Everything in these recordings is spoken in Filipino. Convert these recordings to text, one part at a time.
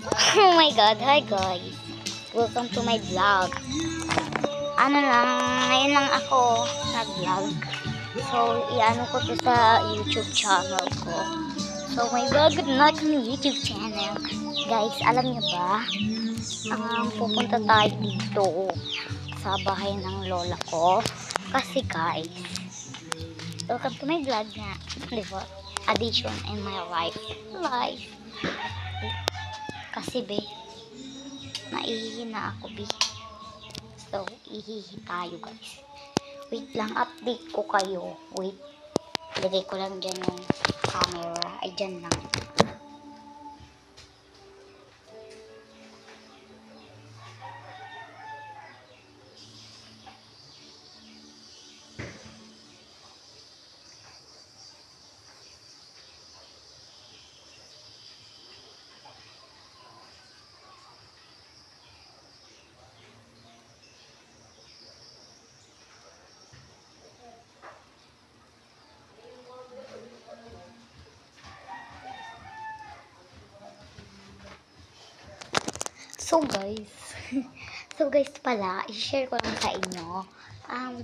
Oh my god, hi guys. Welcome to my vlog. Ngayon lang ako nag-vlog. So, iano ko to sa YouTube channel ko. So, may vlog na akong YouTube channel. Guys, alam niyo ba? Pupunta tayo dito sa bahay ng lola ko. Kasi guys, welcome to my vlog na, diba? Addition in my life. Kasi be, naihihi na ako be. So, ihihi tayo guys. Wait lang, update ko kayo. Wait, lagay ko lang dyan yung camera. Ay, dyan lang. So guys pala, i-share ko lang sa inyo.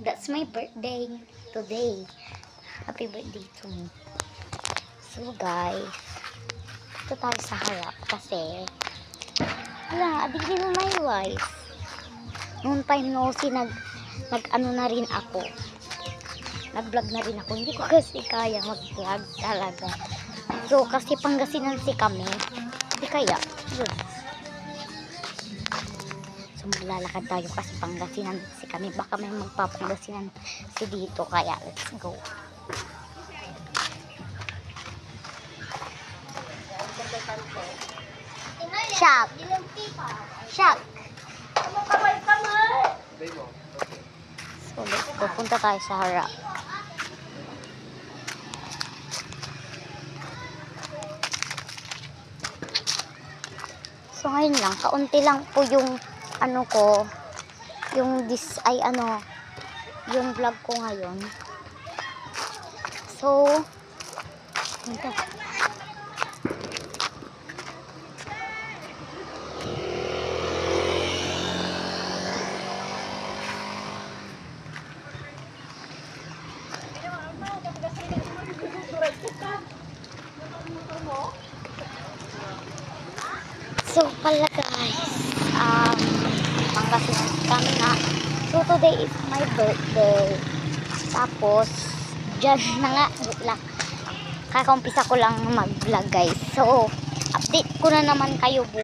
That's my birthday today. Happy birthday to me. So guys, ito tayo sa harap kasi adigin na my life. Noon time no si nag-ano na rin ako. Nag-vlog na rin ako. Hindi ko kasi kaya mag-vlog talaga. So kasi Pangasinan si kami. Hindi kaya. Yun. So maglalakad tayo kasi Pangasinan si kami. Baka may magpapangasinan si dito. Kaya let's go. Shock. Shock. So let's go. Punta tayo sa harap. So ngayon lang, kaunti lang po yung ano ko, yung yung vlog ko ngayon. So, punta. So pala guys, Pangasinan kami na. So today is my birthday. Tapos, dyan na nga, kakampisa ko lang mag-vlog guys. So, update ko na naman kayo